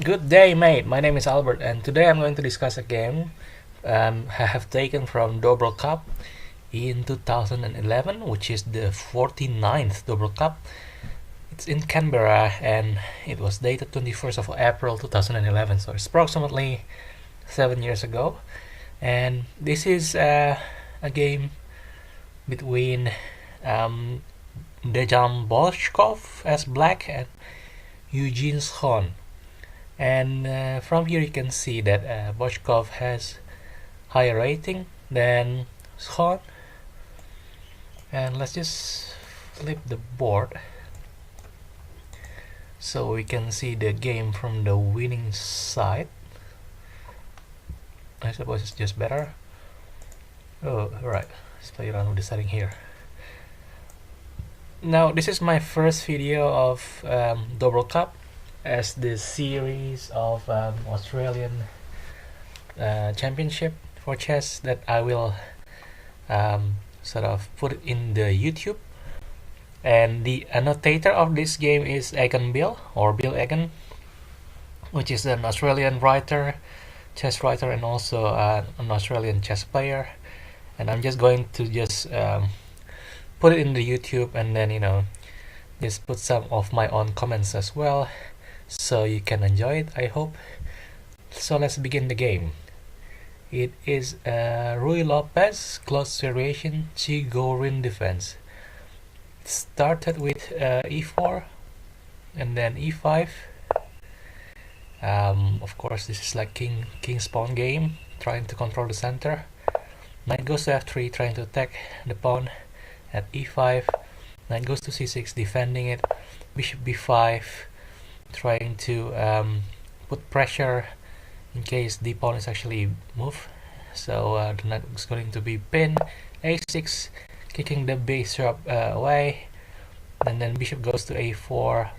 Good day, mate. My name is Albert, and today I'm going to discuss a game I have taken from Doeberl Cup in 2011, which is the 49th Doeberl Cup. It's in Canberra, and it was dated 21st of April 2011, so it's approximately 7 years ago. And this is a game between um, Bojkov as black and Eugene Schon. And from here you can see that Bojkov has higher rating than Schon. And let's just flip the board so we can see the game from the winning side. I suppose it's just better. Oh, right. Let's play around with the setting here. Now, this is my first video of Doeberl Cup as the series of Australian championship for chess that I will sort of put in the YouTube. And the annotator of this game is Egan Bill, or Bill Egan, which is an Australian writer, chess writer, and also an Australian chess player. And I'm just going to put it in the YouTube, and then just put some of my own comments as well, so you can enjoy it, I hope. So let's begin the game. It is Rui Lopez close variation Chigorin defense. It started with e4 and then e5. Of course, this is like king pawn game, trying to control the center. Knight goes to f3, trying to attack the pawn at e5. Knight goes to c6, defending it. Bishop b5, trying to put pressure in case the pawn is actually moved. So the knight is going to be pinned. a6, kicking the bishop away. And then bishop goes to a4.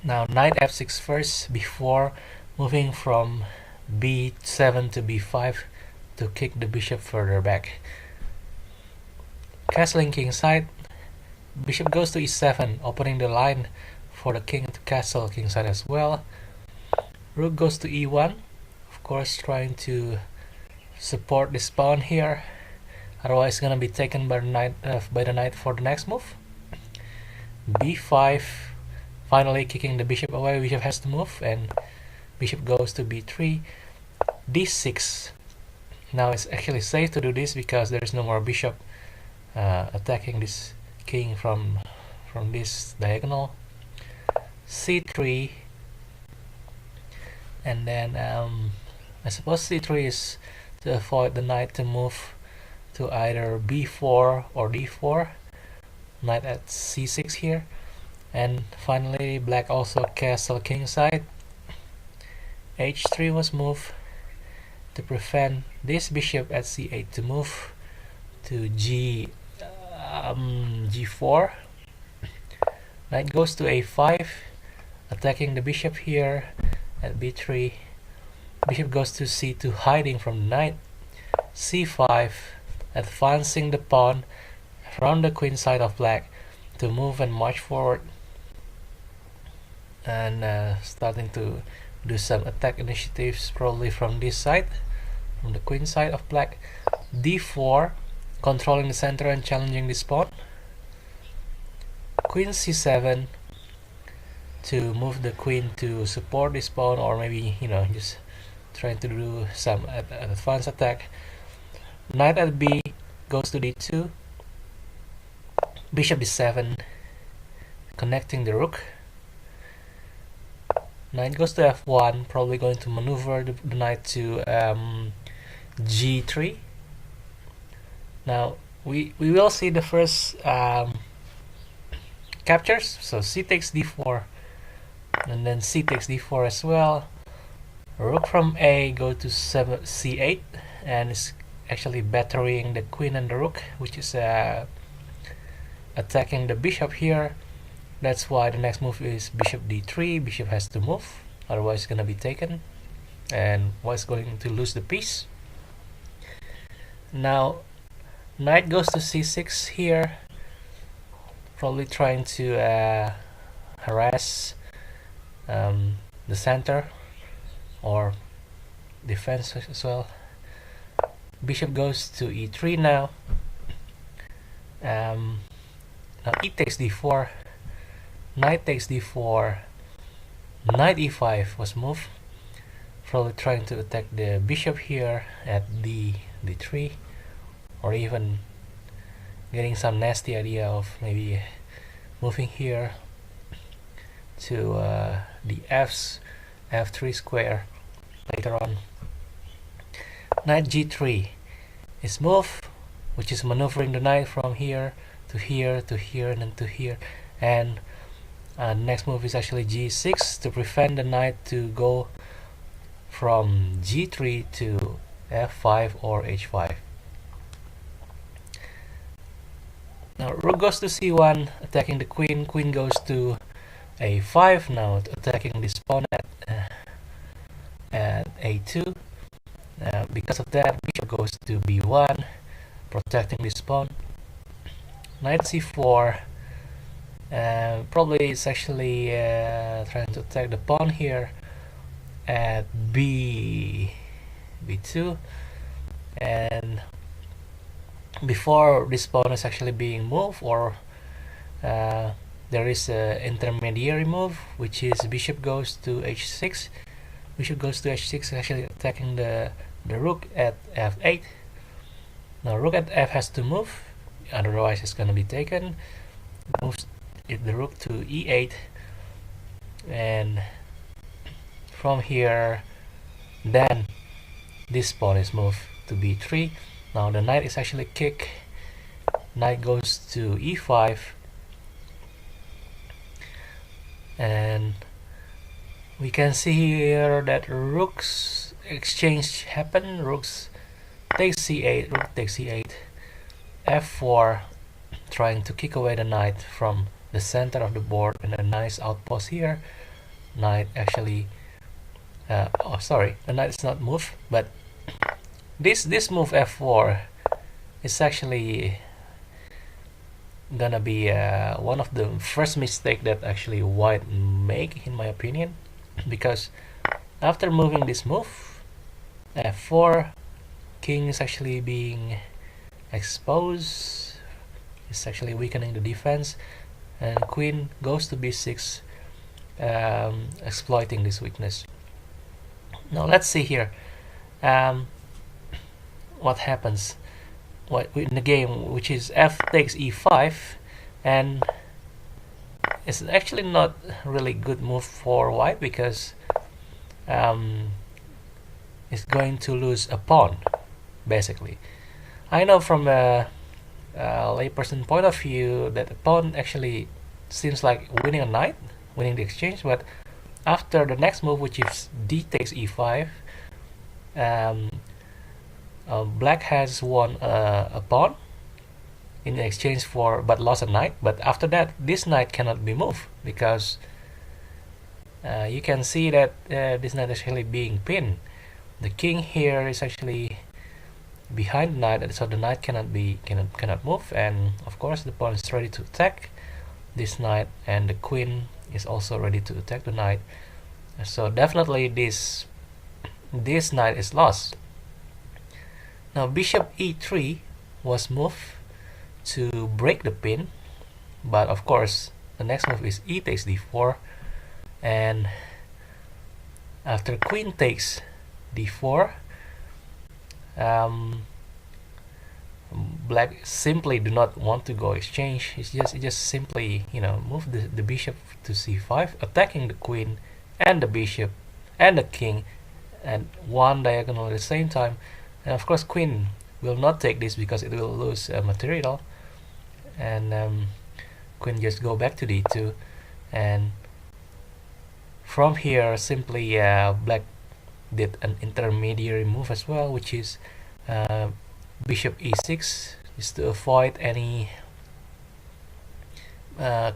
Now knight f6 first before moving from b7 to b5 to kick the bishop further back. Castling kingside. Bishop goes to e7, opening the line for the king to castle kingside as well. Rook goes to e1, of course trying to support this pawn here, otherwise it's gonna be taken by the knight for the next move. b5, finally kicking the bishop away. Bishop has to move, and bishop goes to b3. d6. Now it's actually safe to do this because there is no more bishop attacking this king from this diagonal. c3, and then I suppose c3 is to avoid the knight to move to either b4 or d4. Knight at c6 here. And finally black also castle kingside. h3 was moved to prevent this bishop at c8 to move to g4. Knight goes to a5, attacking the bishop here at b3. Bishop goes to c2, hiding from the knight. c5, advancing the pawn around the queen side of black to move and march forward, and starting to do some attack initiatives probably from this side, from the queen side of black. d4, controlling the center and challenging this pawn. Queen c7 to move the queen to support this pawn, or maybe just trying to do some advanced attack. Knight at b goes to d2. Bishop d7, connecting the rook. Knight goes to f1, probably going to maneuver the knight to g3. Now we will see the first captures. So c takes d4, and then c takes d4 as well. Rook from a go to c8, and it's actually battering the queen and the rook, which is attacking the bishop here. That's why the next move is bishop d3. Bishop has to move, otherwise it's gonna be taken, and white's going to lose the piece. Now knight goes to c6 here, probably trying to harass the center or defense as well. Bishop goes to e3 now. Now e takes d4, knight takes d4, knight e5 was moved, probably trying to attack the bishop here at d3, or even getting some nasty idea of maybe moving here to the f3 square later on. Knight g3 is moved, which is maneuvering the knight from here to here to here and then to here, and next move is actually g6 to prevent the knight to go from g3 to f5 or h5. Now rook goes to c1, attacking the queen. Queen goes to a5 now, attacking this pawn at a2. Because of that, bishop goes to b1, protecting this pawn. Knight c4, probably it's actually trying to attack the pawn here at b2, and before this pawn is actually being moved, or there is an intermediary move, which is bishop goes to h6. Bishop goes to h6, actually attacking the rook at f8. Now rook at f has to move, otherwise it's going to be taken. Moves the rook to e8, and from here then this pawn is moved to b3. Now the knight is actually kicked. Knight goes to e5, and we can see here that rooks exchange happen. Rooks takes c8, rook takes c8, f4, trying to kick away the knight from the center of the board, and a nice outpost here. Knight actually oh sorry, the knight is not moved, but this move f4 is actually gonna be one of the first mistake that actually white make, in my opinion, because after moving this move f4, king is actually being exposed. It's actually weakening the defense, and queen goes to b6, exploiting this weakness. Now let's see here what happens in the game, which is f takes e5, and it's actually not really good move for white, because it's going to lose a pawn basically. I know from a layperson point of view that the pawn actually seems like winning a knight, winning the exchange, but after the next move, which is d takes e5, black has won a pawn in exchange for, but lost a knight. But after that, this knight cannot be moved, because you can see that this knight is actually being pinned. The king here is actually behind the knight, so the knight cannot move, and of course the pawn is ready to attack this knight, and the queen is also ready to attack the knight. So definitely this knight is lost. Now bishop e3 was moved to break the pin, but of course the next move is e takes d4, and after queen takes d4, black simply do not want to go exchange. It just simply, you know, move the bishop to c5, attacking the queen and the bishop and the king and one diagonal at the same time. And of course queen will not take this because it will lose material, and queen just go back to d2, and from here simply black did an intermediary move as well, which is bishop e6, is to avoid any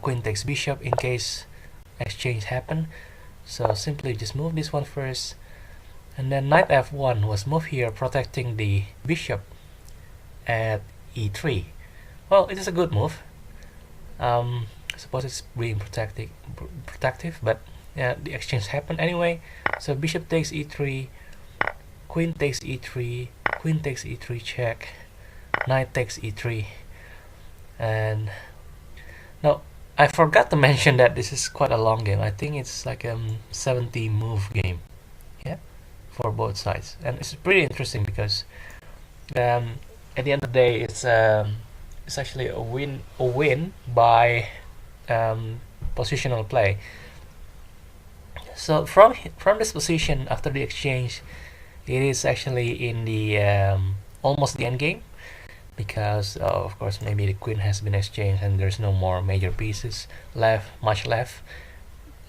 queen takes bishop in case exchange happen. So simply just move this one first, and then knight f1 was moved here, protecting the bishop at e3. Well, it is a good move. I suppose it's being protective, but the exchange happened anyway. So bishop takes e3, queen takes e3, queen takes e3 check, knight takes e3. And now I forgot to mention that this is quite a long game. I think it's like a 70 move game, yeah, for both sides, and it's pretty interesting because at the end of the day, it's actually a win by positional play. So from this position after the exchange, it is actually in the almost the end game, because of course maybe the queen has been exchanged and there's no more major pieces much left,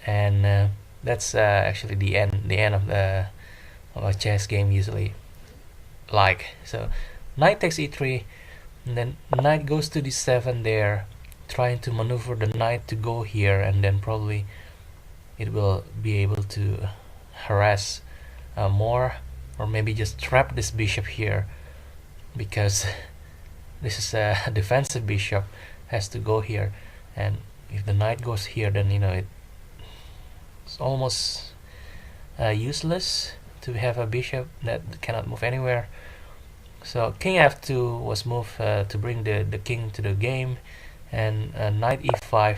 and that's actually the end of a chess game usually. So knight takes e3, and then knight goes to d7 there, trying to maneuver the knight to go here, and then probably it will be able to harass more, or maybe just trap this bishop here, because this is a defensive bishop, has to go here, and if the knight goes here, then it's almost useless to have a bishop that cannot move anywhere. So king f2 was moved to bring the king to the game, and knight e5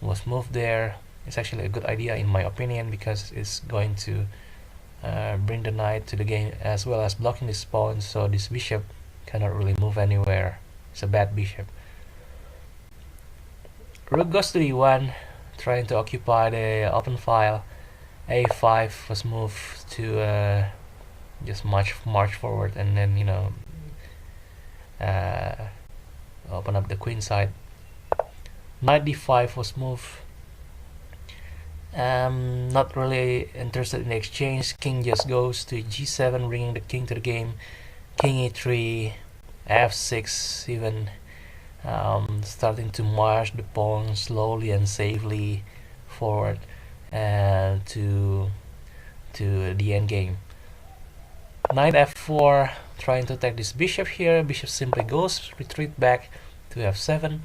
was moved there. It's actually a good idea in my opinion, because it's going to bring the knight to the game as well as blocking this pawn, so this bishop cannot really move anywhere. It's a bad bishop. Rook goes to e1, trying to occupy the open file. a5 was moved to just march forward, and then open up the queen side. Knight d5 was moved. Not really interested in the exchange. King just goes to g7, bringing the king to the game. King e3, f6, even starting to march the pawn slowly and safely forward to the end game. Knight f4, trying to attack this bishop here. Bishop simply goes retreat back to f7,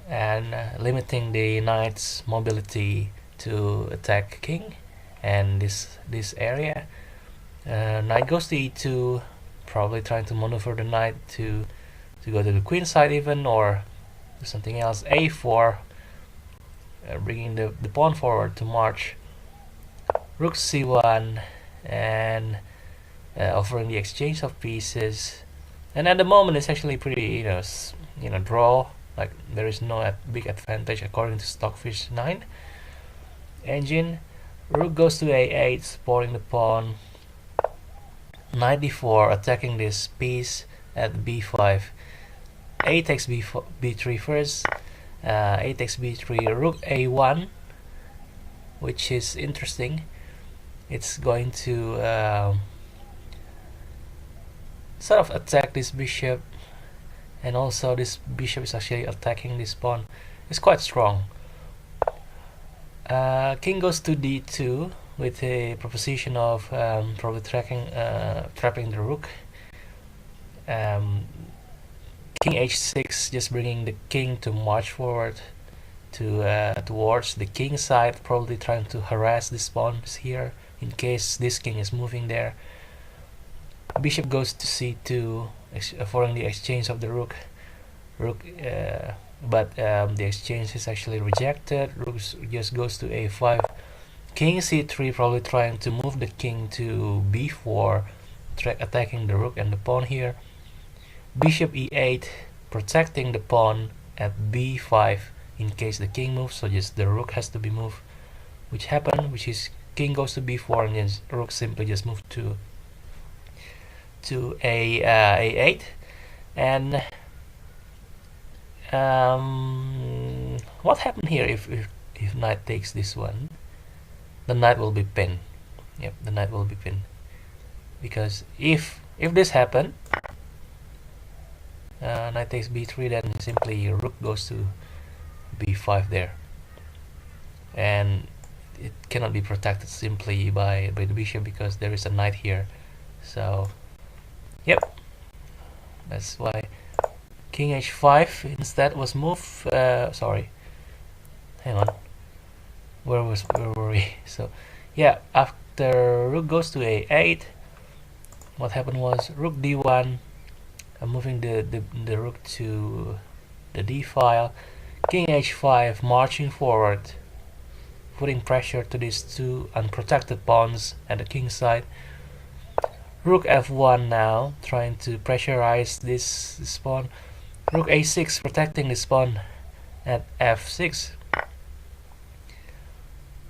and limiting the knight's mobility to attack king and this area. Knight goes to e2, probably trying to maneuver the knight to go to the queen side even, or do something else. a4, bringing the pawn forward to march. Rook c1, and offering the exchange of pieces. And at the moment it's actually pretty draw, like there is no big advantage according to Stockfish 9 engine. Rook goes to a8, supporting the pawn. Knight d4, attacking this piece at b5. A takes b3 first. A takes b3. Rook a1, which is interesting. It's going to sort of attack this bishop, and also this bishop is actually attacking this pawn. It's quite strong. King goes to d2 with a proposition of probably trapping the rook. King h6, just bringing the king to march forward towards the king side, probably trying to harass these pawns here in case this king is moving there. Bishop goes to c2, following the exchange of the rook. But the exchange is actually rejected. Rook just goes to a5. King c3, probably trying to move the king to b4, attacking the rook and the pawn here. Bishop e8, protecting the pawn at b5 in case the king moves, so just the rook has to be moved, which happened, which is king goes to b4, and then rook simply just moved to a8. And what happened here? If knight takes this one, the knight will be pinned. Yep, the knight will be pinned, because if this happened, knight takes b3, then simply rook goes to b5 there, and it cannot be protected simply by the bishop because there is a knight here. So yep, that's why king h5 instead was moved. Sorry, hang on. where were we? So yeah, after rook goes to a8, what happened was rook d1, moving the rook to the d file, king h5, marching forward, putting pressure to these two unprotected pawns at the king side. Rook f1 now, trying to pressurize this pawn. Rook a6, protecting this pawn at f6.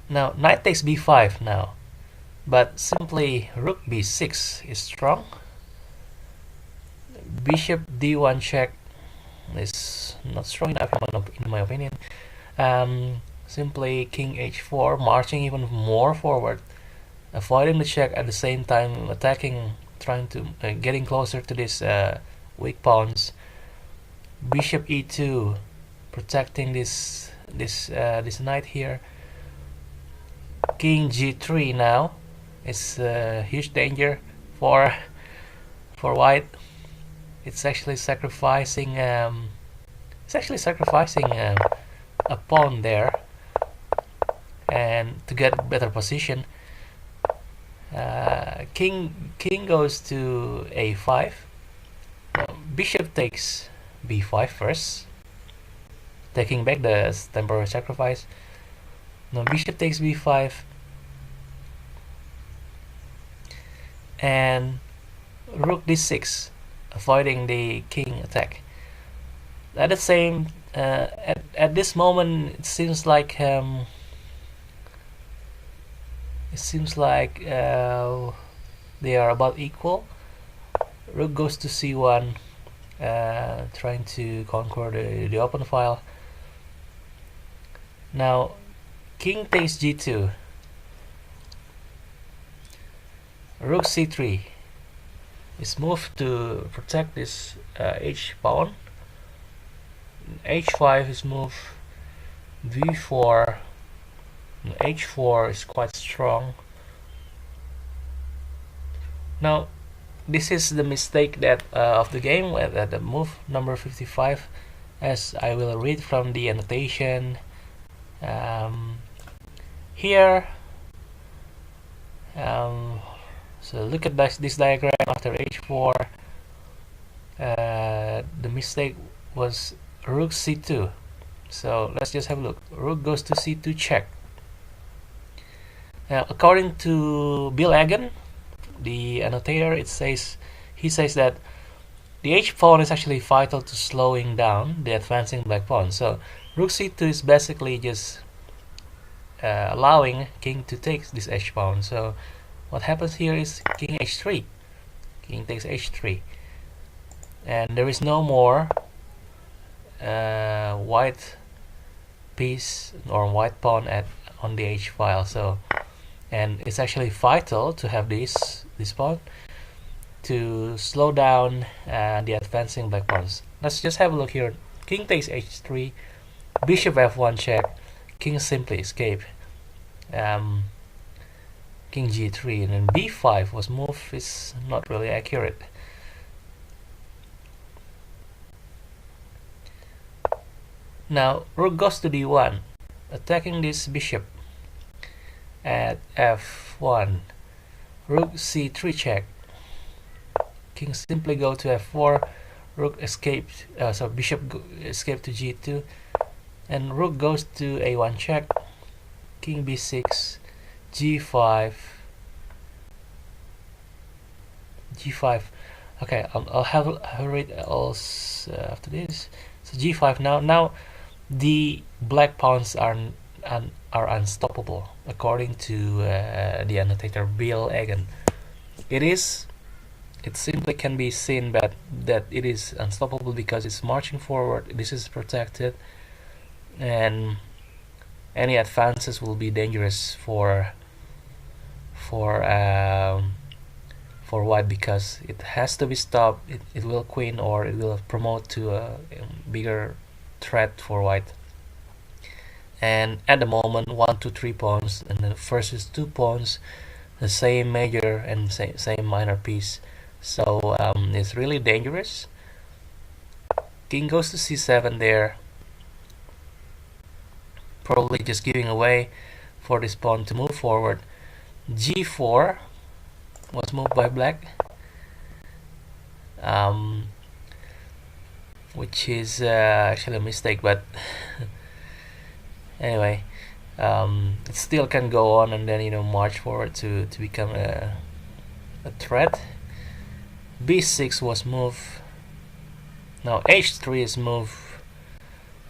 Now knight takes b5 now, but simply rook b6 is strong. Bishop d1 check is not strong enough in my opinion. Simply king h4, marching even more forward, avoiding the check at the same time attacking, trying to getting closer to these weak pawns. Bishop e2, protecting this knight here. King g3 now is a huge danger for white. It's actually sacrificing a pawn there, and to get a better position. King goes to a5. Bishop takes b5 first, taking back the temporary sacrifice. Now bishop takes b5, and rook d6, avoiding the king attack. At the same at this moment, it seems like they are about equal. Rook goes to c1, trying to conquer the open file. Now king takes g2, rook c3 is moved to protect this h pawn. h5 is moved, v4, h4 is quite strong. Now this is the mistake that of the game at the move number 55, as I will read from the annotation. Here, so look at this diagram. After h4, the mistake was rook c2. So let's just have a look. Rook goes to c2 check. Now, according to Bill Egan, the annotator, he says that the h pawn is actually vital to slowing down the advancing black pawn. So rook c2 is basically just allowing king to take this h pawn. So what happens here is king h3. King takes h3, and there is no more white piece or white pawn on the h file. So, and it's actually vital to have this pawn to slow down the advancing black pawns. Let's just have a look here. King takes h3, bishop f1 check, king simply escape. King g3, and then b5 was moved. Is not really accurate. Now rook goes to d1, attacking this bishop at f1. Rook c3 check. King simply go to f4. Rook escaped. So bishop escaped to g2, and rook goes to a1 check. King b6, g5, g5. Okay, I'll have a read else after this. So g5 now. Now the black pawns are unstoppable, according to the annotator Bill Egan. It simply can be seen that it is unstoppable because it's marching forward. This is protected, and any advances will be dangerous for white, because it has to be stopped. It will queen, or it will promote to a bigger threat for white. And at the moment, 1, 2, 3 pawns, and then versus 2 pawns, the same major and same minor piece. So it's really dangerous. King goes to c7 there, probably just giving away for this pawn to move forward. G4 was moved by black, which is actually a mistake, but anyway, it still can go on and then march forward to become a threat. B6 was moved. Now H3 is moved,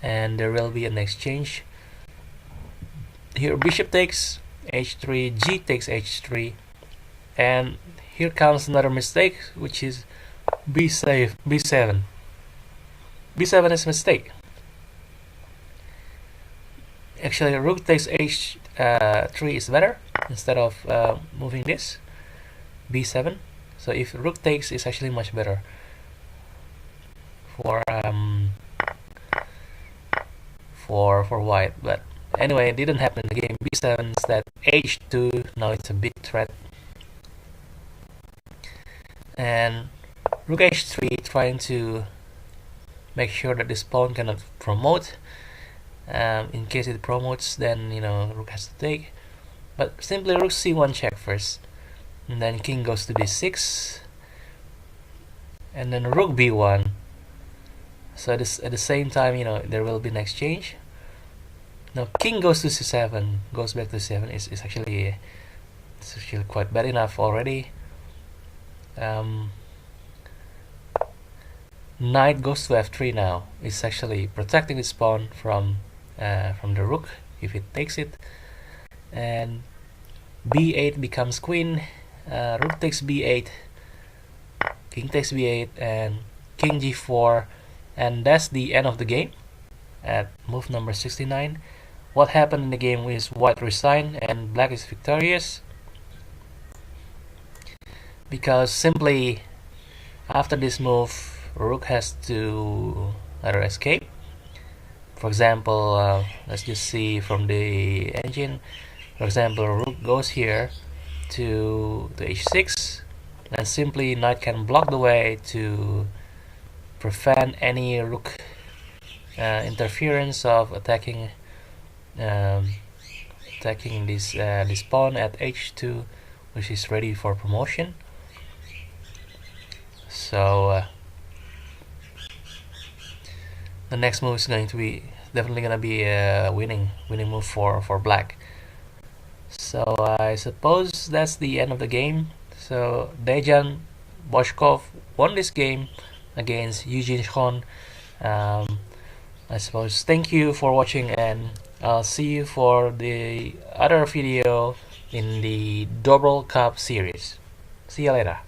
and there will be an exchange. Here bishop takes H3, G takes H3, and here comes another mistake, which is B7. B7 is a mistake. Actually, rook takes H3 is better instead of moving this B7. So if rook takes is actually much better for white. But anyway, it didn't happen in the game. B7 instead H2. Now it's a big threat. And rook H3 trying to make sure that this pawn cannot promote. In case it promotes, then rook has to take. But simply rook C1 check first, and then king goes to B6, and then rook B1. So at the same time, there will be an exchange. Now king goes to C7, goes back to C7. It's actually quite bad enough already. Knight goes to F3 now. It's actually protecting this pawn from the rook if it takes it. And B8 becomes queen. Rook takes B8, king takes B8, and king G4, and that's the end of the game at move number 69. What happened in the game is white resigned and black is victorious, because simply after this move rook has to either escape. For example, let's just see from the engine. For example, rook goes here to h6, and simply knight can block the way to prevent any rook interference of attacking this pawn at h2, which is ready for promotion. So the next move is definitely going to be a winning move for black. So I suppose that's the end of the game. So Dejan Bojkov won this game against Eugene Schon. I suppose thank you for watching, and I'll see you for the other video in the Doeberl Cup series. See you later.